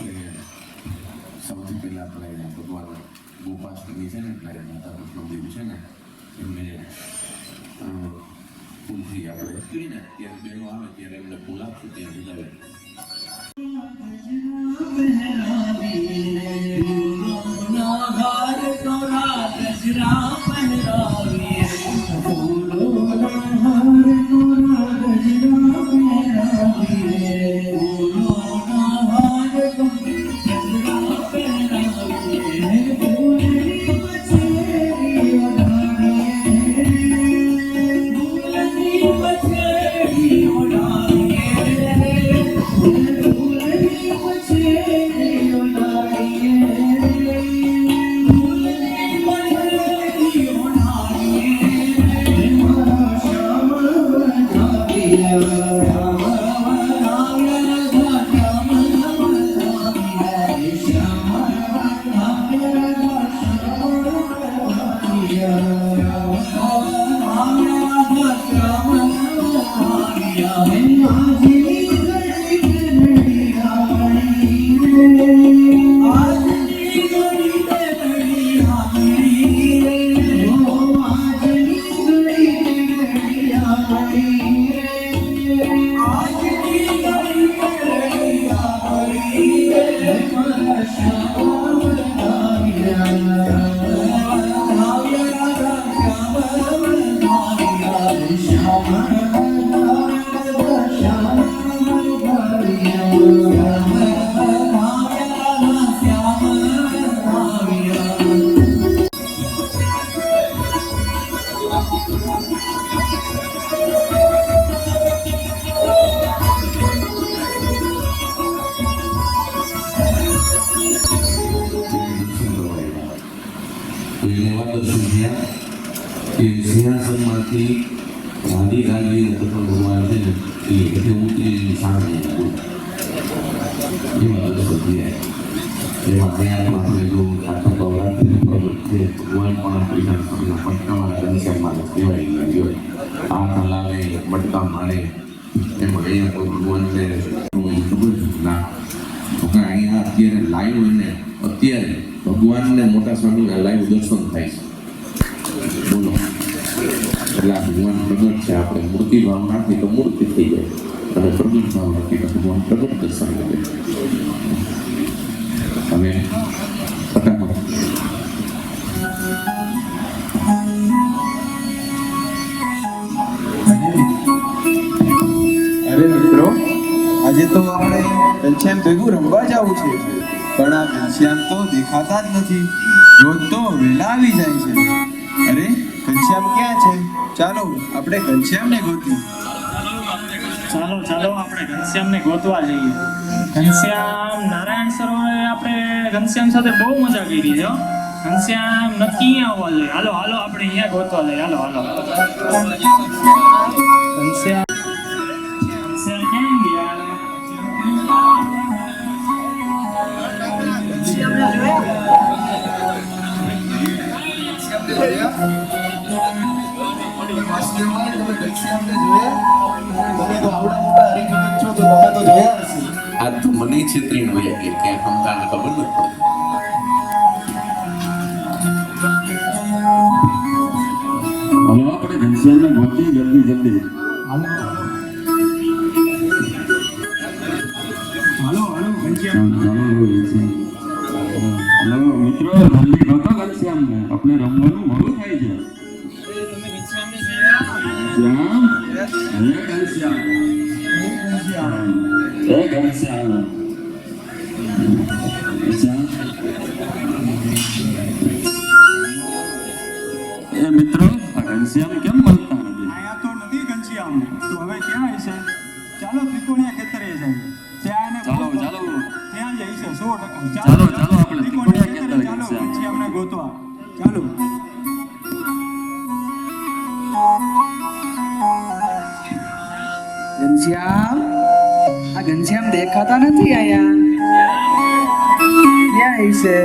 આપણે સૌથી પહેલાં આપણે ભગવાન ગોપાષ્ટમી છે ને એટલે માતા કૃષ્ણદેવ છે ને એમને ફૂલથી આપણે કહીને ત્યારે બહેનો આવે ત્યારે એમને ફૂલ આપશું ત્યાં બધા સિંહાસનમાંથી ગાંધી ભગવાન છે ને એ એટલે ઊંચી સામે એમાં દર્શન થયા એમાં પ્રયાગમાં આપણે જો આખા નવરાત્રિ છે ભગવાન પણ આપણી પટકામાં ઘનશ્યામમાં કહેવાય ગયો આ હલાવે મટકા મારે એમાં અહીંયા કોઈ ભગવાનને ખબર ના અહીંયા અત્યારે લાઈવ હોય ને અત્યારે ભગવાનને મોટા સ્વામીના લાઈવ દર્શન થાય છે બોલો એટલે આ ભગવાન પ્રગટ છે આપણે મૂર્તિ ભાવ નાખી તો મૂર્તિ થઈ જાય અને પ્રગટ ભાવ નાખી તો ભગવાન પ્રગટ દર્શન કરે અને અરે મિત્રો આજે તો આપણે ઘનશ્યામ ભેગું રમવા જવું છે પણ આ ઘનશ્યામ તો દેખાતા જ નથી રોજ તો વહેલા આવી જાય છે અરે ઘનશ્યામ ક્યાં છે ચાલો આપણે ઘનશ્યામને ગોતીએ ચાલો આપણે ઘનશ્યામને ગોતવા જઈએ ઘનશ્યામ નારાયણ સરોવરે આપણે ઘનશ્યામ સાથે બહુ મજા કરી છે ઘનશ્યામ નથી આવવા જોઈએ હાલો આપણે અહીંયા ગોતવા જઈએ હાલો ઘનશ્યામ કેમ ગયા આ તો મને છેતરીને હોય કે ક્યાં ખમતાને ખબર નથી હવે આપણે ઘનશ્યામને ગોતી જલ્દી હાલો ઘનશ્યામ હેલો મિત્રો જલ્દી ગોતો ઘનશ્યામને આપણે રમવાનું મોડું થાય છે મિત્રો ઘનશ્યામ કેમ મળતા નથી આયા તો નથી ઘનશ્યામ તો હવે ક્યાં હશે ચાલો ત્રિકોણીયા ખેતરે જઈએ ત્યાં ચાલો ત્યાં જઈશે 100% ચાલો આપણે ત્રિકોણીયા ખેતરે ચાલો ઘનશ્યામને ગોતવા ચાલો ઘનશ્યામ આ ઘનશ્યામ દેખાતા નથી અહીંયા ક્યાં હશે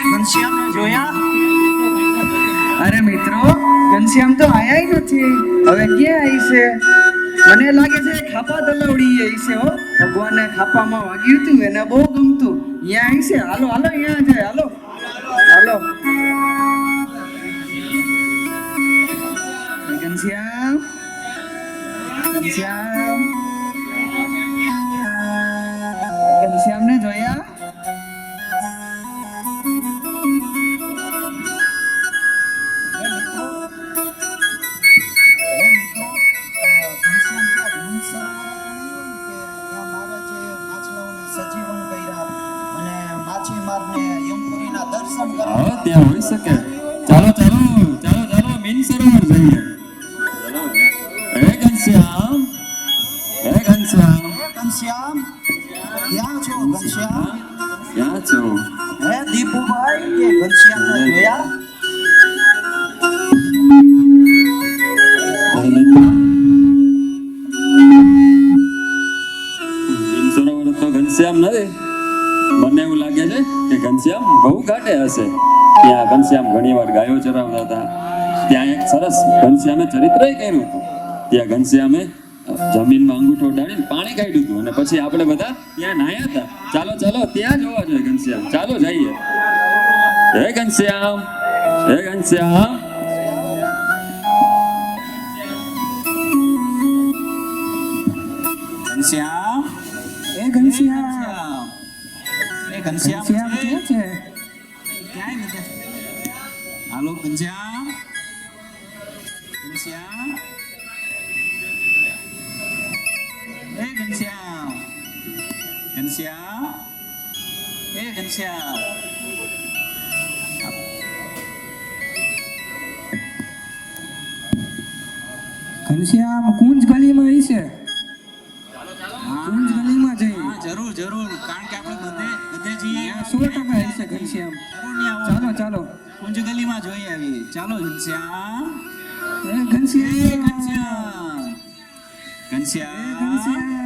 ઘનશ્યામને જોયા અરે મિત્રો ઘનશ્યામ તો આયા નથી. હવે ક્યાં આવી છે? મને લાગે છે ખાપા તલાવડી આવી છે હો. ભગવાનને ખાપામાં વાગ્યું હતું એને બહુ ગમતું. અહીંયા આવી છે. હાલો હાલો અહીંયા જાય. હાલો હાલો ઘનશ્યામ ઘનશ્યામ ઘનશ્યામને જોયા? હા ત્યાં હોઈ શકે. ચાલો ચાલો ચાલો ચાલો મીન સરોવર જઈએ. હે ઘનશ્યામ, હે ઘનશ્યામ, ઘનશ્યામ ક્યાં છો ઘનશ્યામ? ક્યાં છો? હે દીપુભાઈ કે ઘનશ્યામને જોયા? મીન સરોવર તો ઘનશ્યામ નથી. મને એવું લાગે છે કે ઘનશ્યામ બહુ ઘાટે હશે. ત્યાં ઘનશ્યામ ઘણી વાર ગાયો ચરાવતા હતા. ત્યાં એક સરસ ઘનશ્યામે ચરિત્ર કર્યું હતું. ત્યાં ઘનશ્યામે જમીનમાં અંગૂઠો ઉડાડીને પાણી કાઢ્યું હતું અને પછી આપણે બધા ત્યાં નાહ્યા હતા. ચાલો ચાલો ત્યાં જોવા જોઈએ ઘનશ્યામ. ચાલો જઈએ. હે ઘનશ્યામ, હે ઘનશ્યામ. ઘનશ્યામ એ ઘનશ્યામ એ ઘનશ્યામ ઘનશ્યામ ક્યાં છે? ક્યાંય નથી. હાલો ઘનશ્યામ, ઘનશ્યામ એ ઘનશ્યામ, ઘનશ્યામ એ ઘનશ્યામ. ઘનશ્યામ કુંજ ગલીમાં આવી છે. કુંજ ગલીમાં જઈએ. હા જરૂર જરૂર, કારણ કે આપણે બધે જઈએ 100% આવી છે ઘનશ્યામ. જરૂર નહીં આવો. ચાલો ચાલો કુંજ ગલીમાં જોઈ આવી. ચાલો ઘનશ્યામ, એ એ ઘનશ્યામ ઘનશ્યામ, ઘનશ્યામ ઘનશ્યામ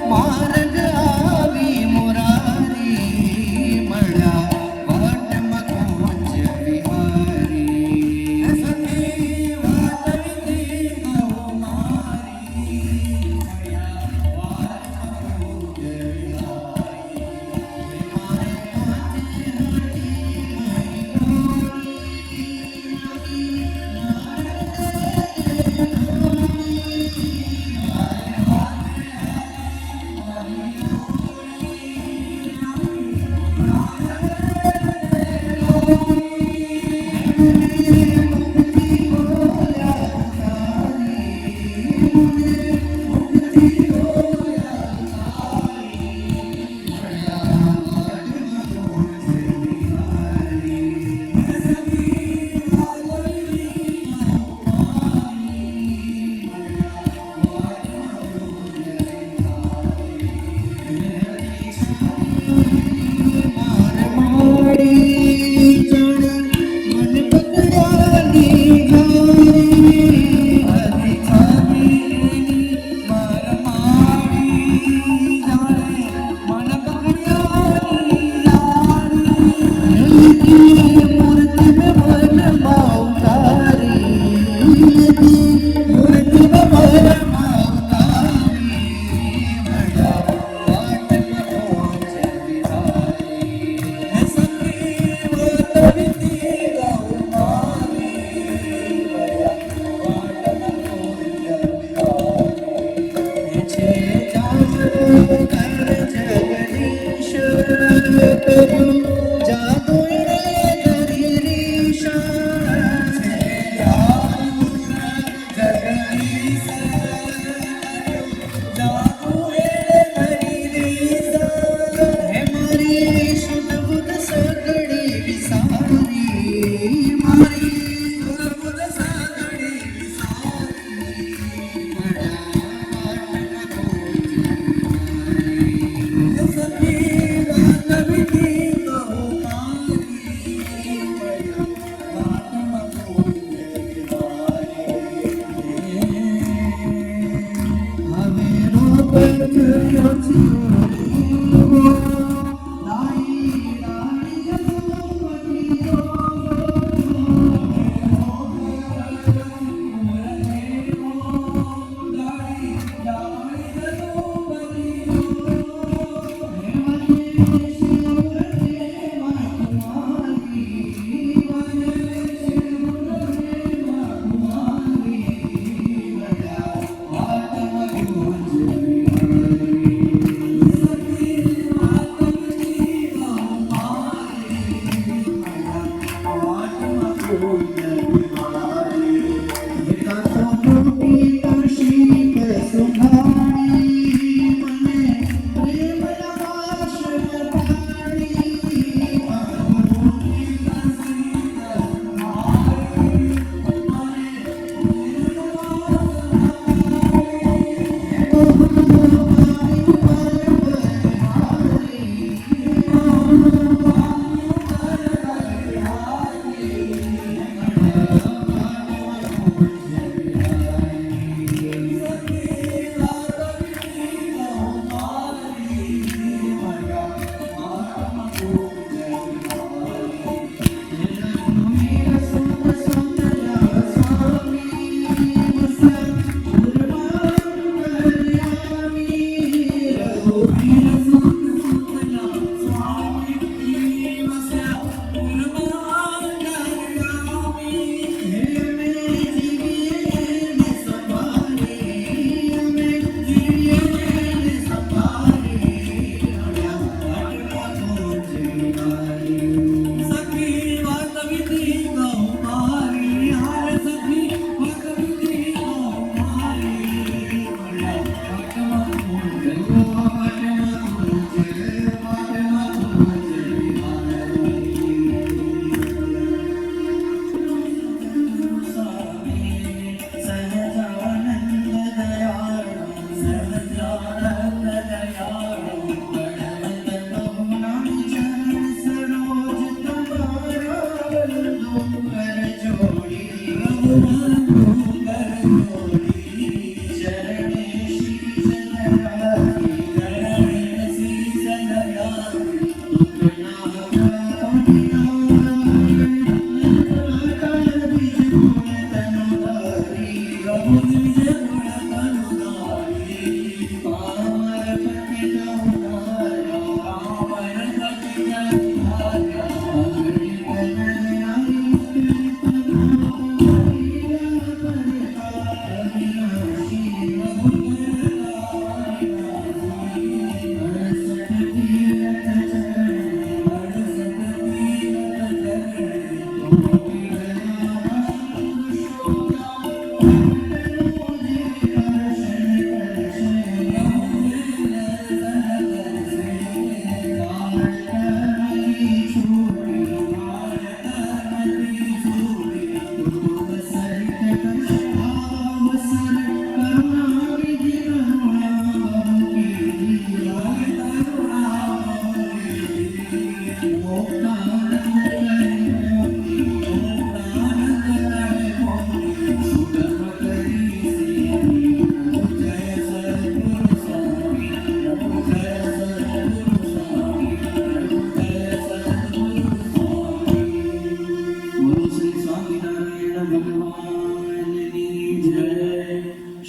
માર્ગ આવી મોરારી મળ્યા વટ મકુંજ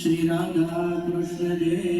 श्री राधा कृष्ण देव